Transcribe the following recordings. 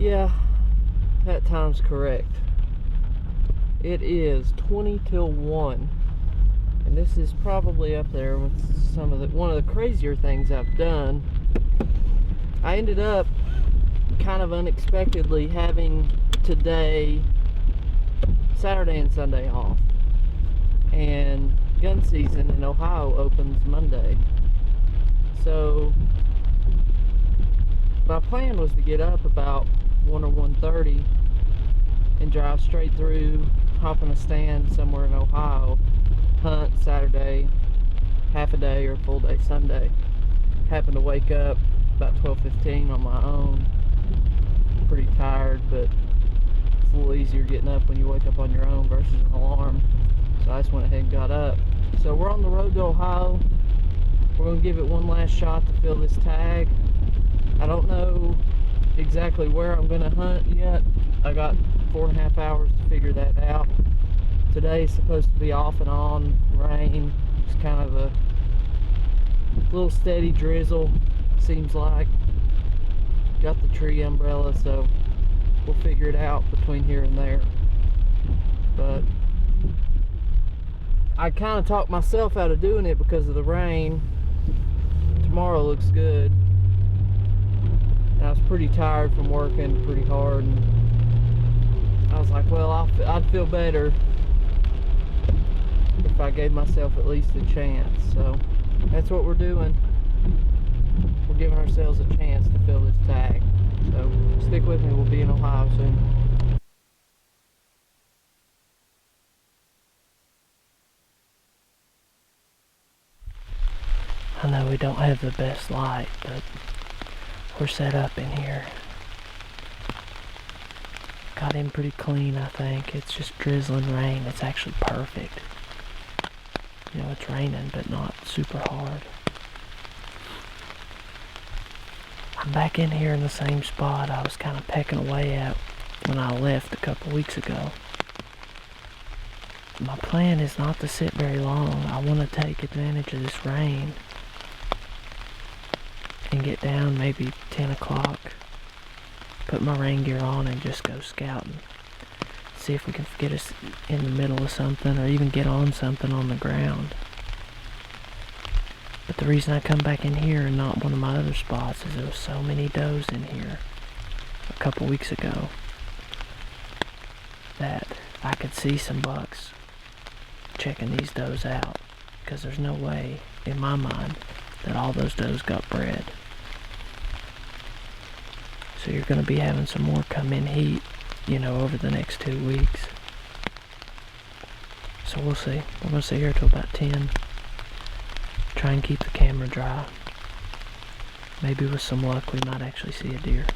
Yeah, that time's correct. It is 20 till 1. And this is probably up there with one of the crazier things I've done. I ended up kind of unexpectedly having today, Saturday and Sunday off. And gun season in Ohio opens Monday. So my plan was to get up about 1 or 1:30 and drive straight through, hop in a stand somewhere in Ohio, hunt Saturday, half a day or full day Sunday. Happened to wake up about 12:15 on my own. Pretty tired, but it's a little easier getting up when you wake up on your own versus an alarm. So I just went ahead and got up. So we're on the road to Ohio. We're going to give it one last shot to fill this tag. I don't know exactly where I'm going to hunt yet. I got 4.5 hours to figure that out. Today's supposed to be off and on rain. It's kind of a little steady drizzle, seems like. Got the tree umbrella, so we'll figure it out between here and there. But I kind of talked myself out of doing it because of the rain. Tomorrow looks good. And I was pretty tired from working pretty hard, and I was like, well, I'd feel better if I gave myself at least a chance. So that's what we're doing. We're giving ourselves a chance to fill this tag. So stick with me, we'll be in Ohio soon. I know we don't have the best light, but we're set up in here. Got in pretty clean, I think. It's just drizzling rain. It's actually perfect. You know, it's raining, but not super hard. I'm back in here in the same spot I was kind of pecking away at when I left a couple weeks ago. My plan is not to sit very long. I want to take advantage of this rain and get down maybe 10 o'clock, put my rain gear on and just go scouting. See if we can get us in the middle of something or even get on something on the ground. But the reason I come back in here and not one of my other spots is there was so many does in here a couple weeks ago that I could see some bucks checking these does out, because there's no way in my mind that all those does got bred. So you're going to be having some more come in heat, you know, over the next 2 weeks. So we'll see. We're going to sit here till about 10. Try and keep the camera dry. Maybe with some luck we might actually see a deer.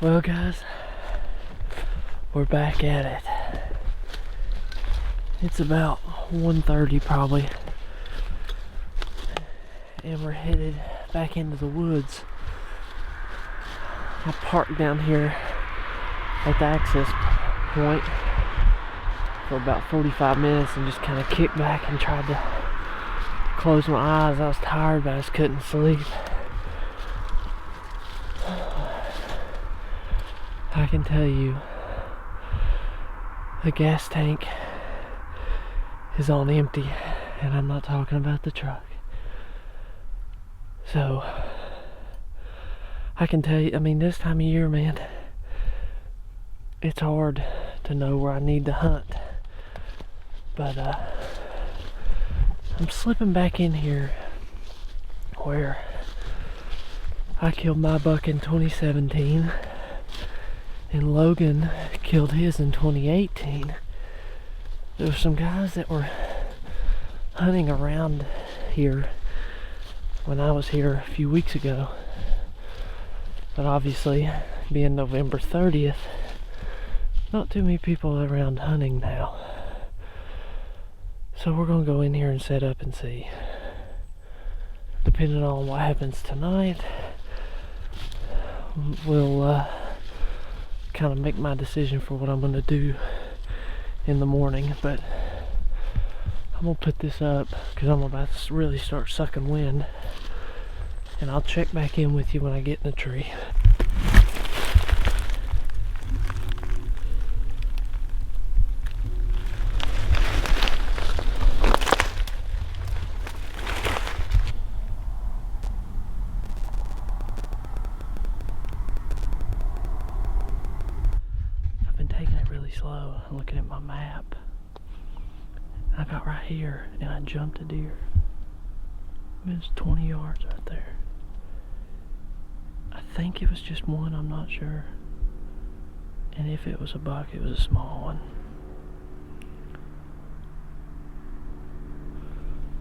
Well guys, we're back at it. It's about 1:30 probably, and we're headed back into the woods. I parked down here at the access point for about 45 minutes and just kind of kicked back and tried to close my eyes. I was tired, but I just couldn't sleep. I can tell you, the gas tank is on empty, and I'm not talking about the truck. So, I can tell you, I mean, this time of year, man, it's hard to know where I need to hunt. But, I'm slipping back in here where I killed my buck in 2017 and Logan killed his in 2018. There were some guys that were hunting around here when I was here a few weeks ago, but obviously being November 30th, not too many people around hunting now. So we're gonna go in here and set up and see. Depending on what happens tonight, we'll kind of make my decision for what I'm gonna do in the morning. But I'm gonna put this up because I'm about to really start sucking wind, and I'll check back in with you when I get in the tree. Slow, looking at my map. I got right here and I jumped a deer. It was 20 yards right there. I think it was just one, I'm not sure. And if it was a buck, it was a small one.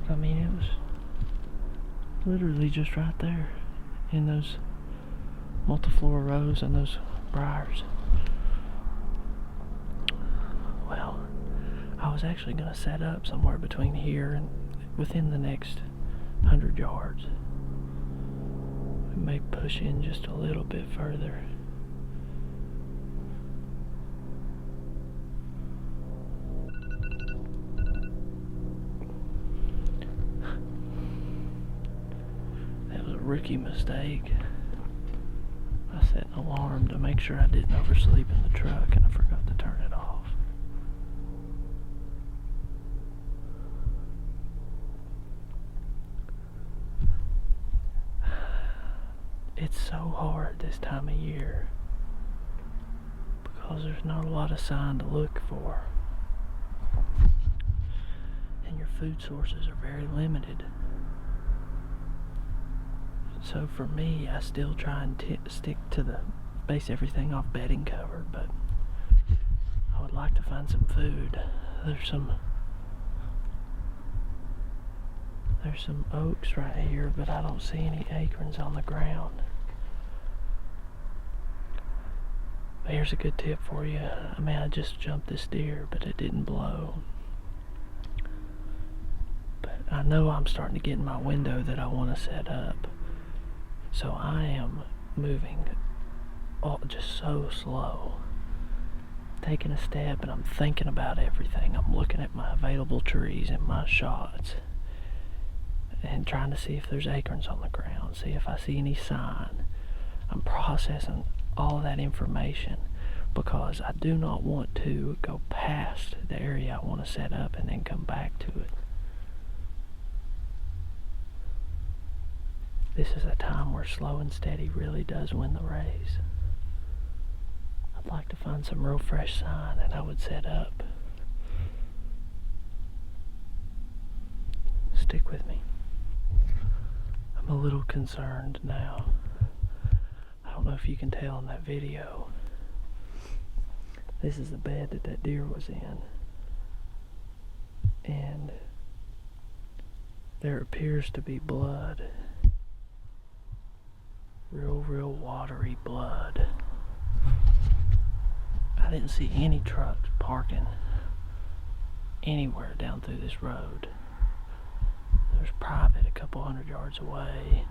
I mean, it was literally just right there in those multiflora rows and those briars. Well, I was actually going to set up somewhere between here and within the next 100 yards. We may push in just a little bit further. That was a rookie mistake. I set an alarm to make sure I didn't oversleep in the truck, and I forgot to turn it off. It's so hard this time of year because there's not a lot of sign to look for, and your food sources are very limited. So for me, I still try and stick to base everything off bedding cover, but I would like to find some food. There's some oaks right here, but I don't see any acorns on the ground. But here's a good tip for you. I mean, I just jumped this deer, but it didn't blow. But I know I'm starting to get in my window that I want to set up. So I am moving just so slow. Taking a step, and I'm thinking about everything. I'm looking at my available trees and my shots, and trying to see if there's acorns on the ground, see if I see any sign. I'm processing all that information because I do not want to go past the area I want to set up and then come back to it. This is a time where slow and steady really does win the race. I'd like to find some real fresh sign, and I would set up. Stick with me. I'm a little concerned now. I don't know if you can tell in that video. This is the bed that deer was in. And there appears to be blood. Real watery blood. I didn't see any trucks parking anywhere down through this road. There's private a couple 100 yards away.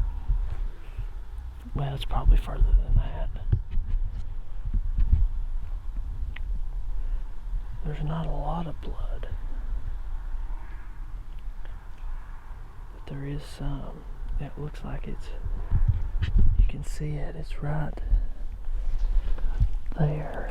Well, it's probably further than that. There's not a lot of blood, but there is some. It looks like it's, you can see it, it's right there.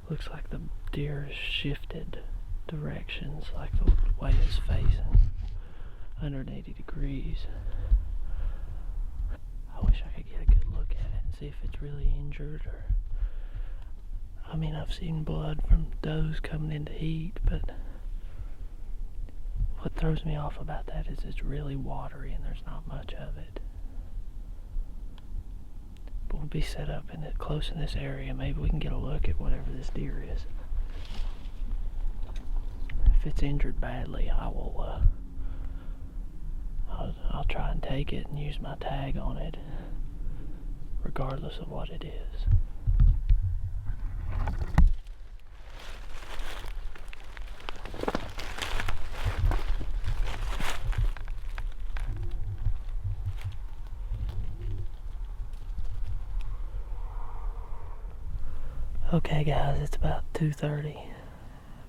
Looks like the deer has shifted directions, like the way it's facing 180 degrees. I wish I could get a good look at it and see if it's really injured, or, I mean, I've seen blood from does coming into heat, but what throws me off about that is it's really watery and there's not much of it. But we'll be set up in it close in this area. Maybe we can get a look at whatever this deer is. If it's injured badly, I will I'll try and take it and use my tag on it, regardless of what it is. Okay guys, it's about 2:30.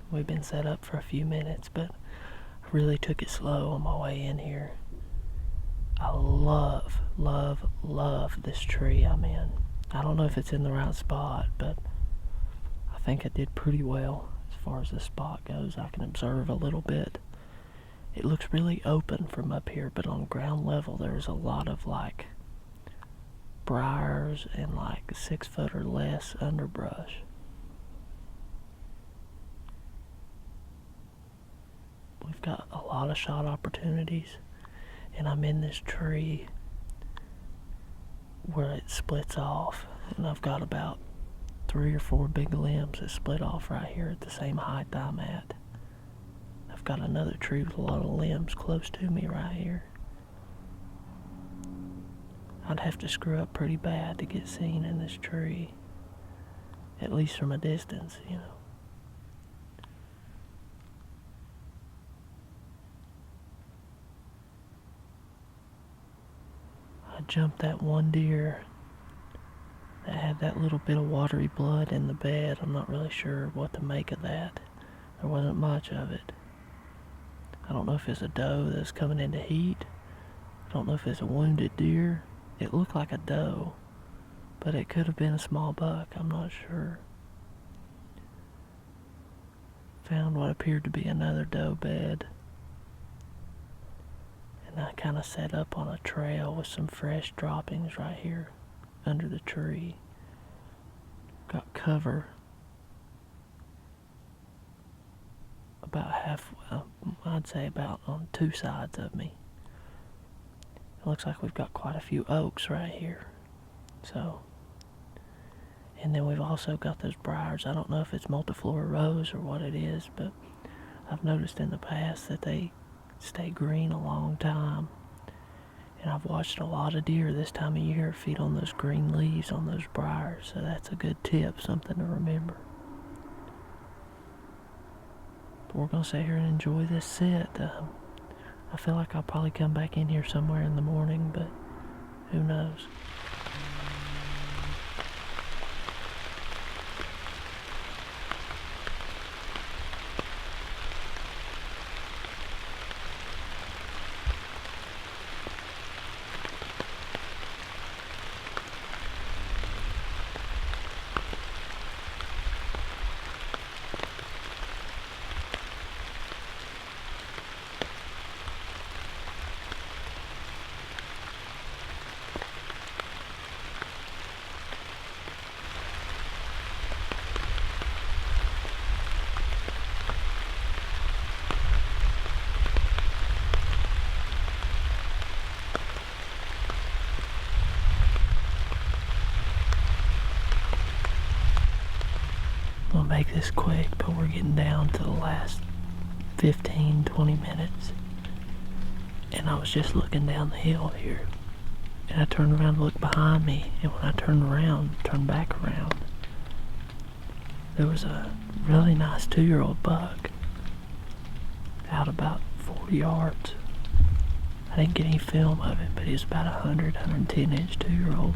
We've been set up for a few minutes, but I really took it slow on my way in here. I love, love, love this tree I'm in. I don't know if it's in the right spot, but I think I did pretty well as far as this spot goes. I can observe a little bit. It looks really open from up here, but on ground level there's a lot of like briars and like 6 foot or less underbrush. We've got a lot of shot opportunities, and I'm in this tree where it splits off, and I've got about 3 or 4 big limbs that split off right here at the same height I'm at. I've got another tree with a lot of limbs close to me right here. I'd have to screw up pretty bad to get seen in this tree, at least from a distance, you know. I jumped that one deer that had that little bit of watery blood in the bed. I'm not really sure what to make of that. There wasn't much of it. I don't know if it's a doe that's coming into heat. I don't know if it's a wounded deer. It looked like a doe, but it could have been a small buck. I'm not sure. Found what appeared to be another doe bed, and I kind of set up on a trail with some fresh droppings right here under the tree. Got cover about half, I'd say about on 2 sides of me. It looks like we've got quite a few oaks right here. So, and then we've also got those briars. I don't know if it's multiflora rose or what it is, but I've noticed in the past that they stay green a long time. And I've watched a lot of deer this time of year feed on those green leaves on those briars. So that's a good tip, something to remember. But we're going to sit here and enjoy this sit. I feel like I'll probably come back in here somewhere in the morning, but who knows. I'll make this quick, but we're getting down to the last 15-20 minutes. And I was just looking down the hill here, and I turned around to look behind me, and when I turned back around, there was a really nice 2-year-old buck out about 40 yards. I didn't get any film of it, but he was about 110 inch 2-year-old.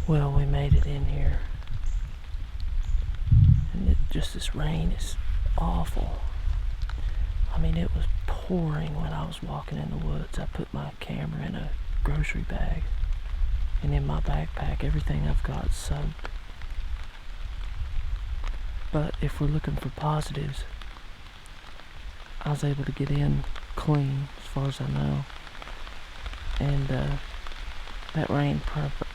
Well, we made it in here. And just this rain is awful. I mean, it was pouring when I was walking in the woods. I put my camera in a grocery bag. And in my backpack, everything I've got soaked. But if we're looking for positives, I was able to get in clean, as far as I know. And that rain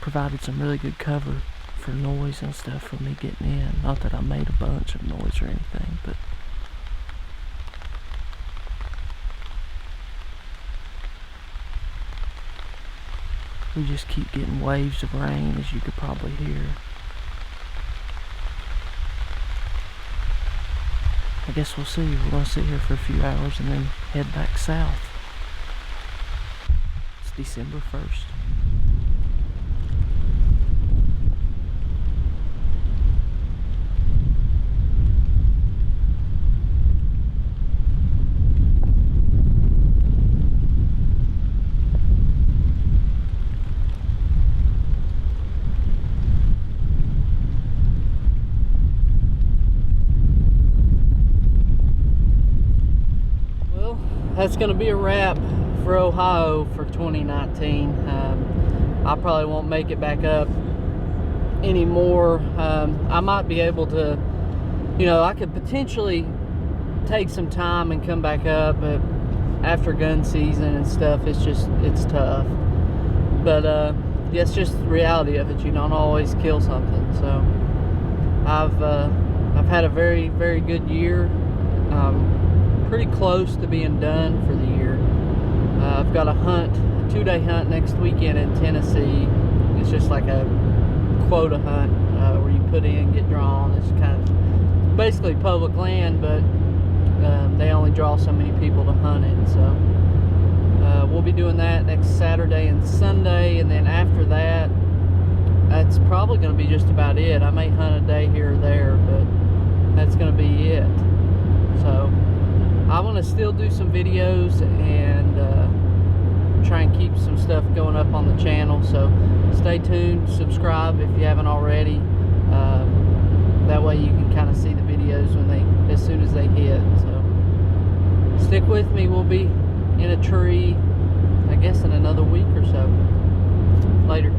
provided some really good cover for noise and stuff for me getting in. Not that I made a bunch of noise or anything, but we just keep getting waves of rain, as you could probably hear. I guess we'll see. We're going to sit here for a few hours and then head back south. It's December 1st. That's going to be a wrap for Ohio for 2019. I probably won't make it back up anymore. I might be able to, I could potentially take some time and come back up, but after gun season and stuff, it's tough. But yeah, it's just the reality of it. You don't always kill something. So I've had a very, very good year. Pretty close to being done for the year. I've got a 2-day hunt next weekend in Tennessee. It's just like a quota hunt where you put in, get drawn. It's kind of basically public land, but they only draw so many people to hunt it. So we'll be doing that next Saturday and Sunday, and then after that, that's probably going to be just about it. I may hunt a day here or there, but that's going to be it. So I want to still do some videos and try and keep some stuff going up on the channel. So stay tuned, subscribe if you haven't already. That way you can kind of see the videos as soon as they hit. So stick with me. We'll be in a tree, I guess, in another week or so. Later.